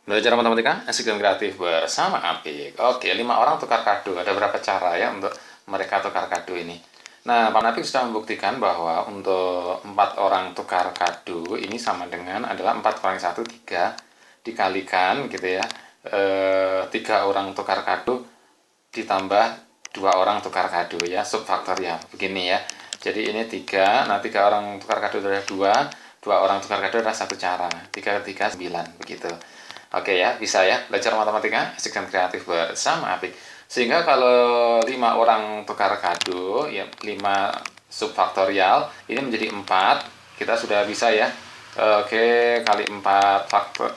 Belajar matematika asik dan kreatif bersama Apik. Oke, 5 orang tukar kado. Ada berapa cara ya untuk mereka tukar kado ini? Nah, Pak Apik sudah membuktikan bahwa untuk 4 orang tukar kado ini sama dengan adalah 4 kurangi 1, 3 dikalikan gitu ya. 3 orang tukar kado ditambah 2 orang tukar kado ya, subfaktorial. Begini ya. Jadi ini 3, nah 3 orang tukar kado adalah 2 orang tukar kado adalah 1 cara. 3 kali 3, 9, begitu. Oke ya, bisa ya belajar matematika asik dan kreatif bersama Apik. Sehingga kalau 5 orang tukar kado, ya 5 subfaktorial, ini menjadi 4. Kita sudah bisa ya. Oke, kali 4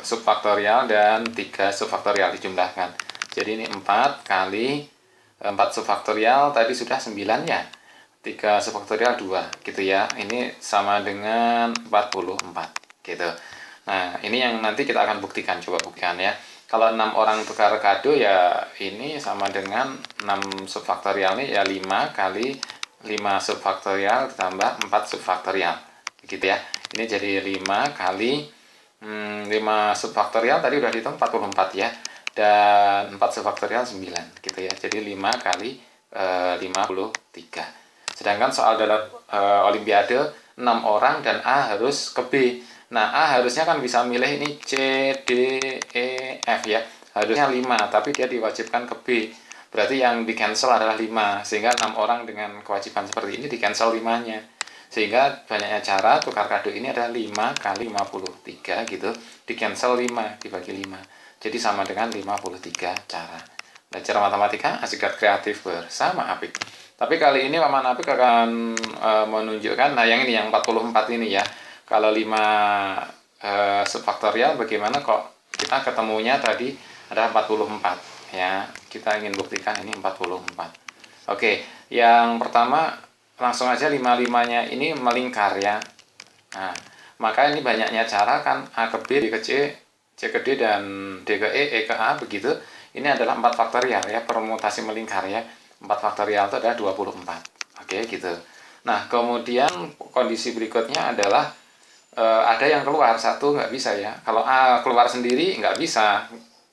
subfaktorial dan 3 subfaktorial dijumlahkan. Jadi ini 4 kali 4 subfaktorial, tadi sudah 9 ya. 3 subfaktorial 2, gitu ya. Ini sama dengan 44, gitu. Nah, ini yang nanti kita akan buktikan, coba buktikan ya. Kalau 6 orang tukar kado ya ini sama dengan 6 subfaktorial ini ya 5 kali 5 subfaktorial ditambah 4 subfaktorial. Gitu ya. Ini jadi 5 kali 5 subfaktorial tadi udah dihitung 44 ya. Dan 4 subfaktorial 9 gitu ya. Jadi 5 kali 53. Sedangkan soal dalam olimpiade 6 orang dan A harus ke B. Nah, A harusnya kan bisa milih ini C, D, E, F ya. Harusnya 5, tapi dia diwajibkan ke B. Berarti yang di-cancel adalah 5. Sehingga 6 orang dengan kewajiban seperti ini di-cancel 5-nya. Sehingga banyaknya cara tukar kado ini adalah 5 kali 53 gitu. Di-cancel 5, dibagi 5. Jadi sama dengan 53 cara. Belajar matematika asik dan kreatif bersama Apik. Tapi kali ini Paman Apik akan menunjukkan, nah yang ini, yang 44 ini ya. Kalau 5 subfaktorial bagaimana kok kita ketemunya tadi adalah 44 ya. Kita ingin buktikan ini 44. Oke, yang pertama langsung aja 5-5-nya ini melingkar ya. Nah, maka ini banyaknya cara kan, A ke B, B ke C, C ke D, dan D ke E, E ke A, begitu. Ini adalah 4 faktorial ya, permutasi melingkar ya. 4 faktorial itu adalah 24. Oke, gitu. Nah, kemudian kondisi berikutnya adalah ada yang keluar satu, nggak bisa ya. Kalau A keluar sendiri nggak bisa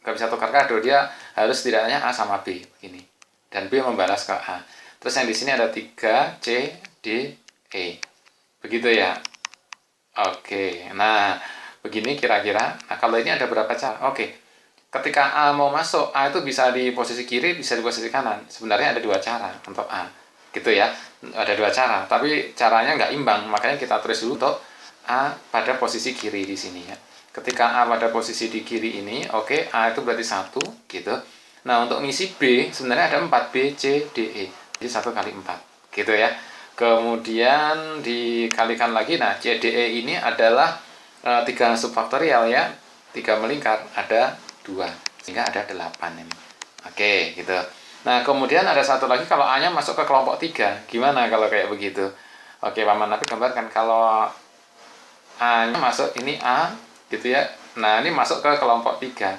tukar kado, dia harus setidaknya A sama B begini, dan B membalas ke A. Terus yang di sini ada 3 C D E, begitu ya. Oke, nah begini kira-kira. Nah, kalau ini ada berapa cara? Oke, ketika A mau masuk, A itu bisa di posisi kiri, bisa di posisi kanan. Sebenarnya ada 2 cara untuk A, gitu ya. Ada 2 cara, tapi caranya nggak imbang, makanya kita tulis dulu untuk A pada posisi kiri di sini ya. Ketika A pada posisi di kiri ini, oke, A itu berarti 1 gitu. Nah, untuk ngisi B sebenarnya ada 4, B, C, D, E. Jadi 1 kali 4 gitu ya. Kemudian dikalikan lagi, nah C, D, E ini adalah 3 subfaktorial ya. 3 melingkar, ada 2. Sehingga ada 8 ini. Oke, gitu. Nah, kemudian ada satu lagi, kalau A-nya masuk ke kelompok 3. Gimana kalau kayak begitu? Oke, Paman Apik gambarkan kalau A-nya masuk, ini A gitu ya. Nah, ini masuk ke kelompok 3.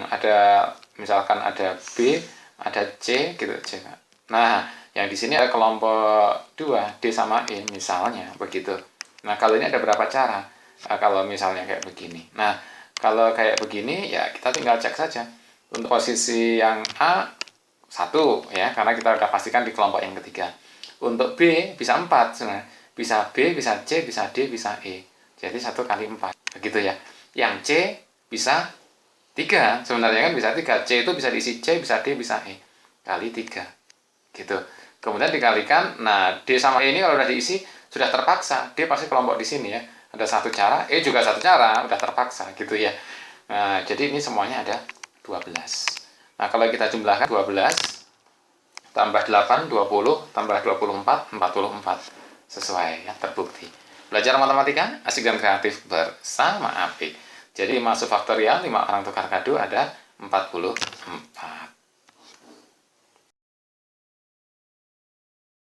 Ada misalkan ada B, ada C gitu, C. Nah, yang di sini ada kelompok 2, D sama E misalnya begitu. Nah, kalau ini ada berapa cara? Nah, kalau misalnya kayak begini. Nah, kalau kayak begini ya kita tinggal cek saja. Untuk posisi yang A 1 ya, karena kita sudah pastikan di kelompok yang ketiga. Untuk B bisa 4 sebenarnya. Bisa B, bisa C, bisa D, bisa E. Jadi 1 kali 4. Begitu ya. Yang C bisa 3. Sebenarnya kan bisa 3. C itu bisa diisi C, bisa D, bisa E. Kali 3. Gitu. Kemudian dikalikan. Nah, D sama E ini kalau sudah diisi, sudah terpaksa. D pasti kelompok di sini ya. Ada 1 cara. E juga 1 cara. Sudah terpaksa. Gitu ya. Nah, jadi ini semuanya ada 12. Nah, kalau kita jumlahkan 12 tambah 8, 20, tambah 24, 44. Sesuai ya, terbukti. Belajar matematika asik dan kreatif bersama Apik. Jadi masuk faktorial 5 orang tukar kado ada 44.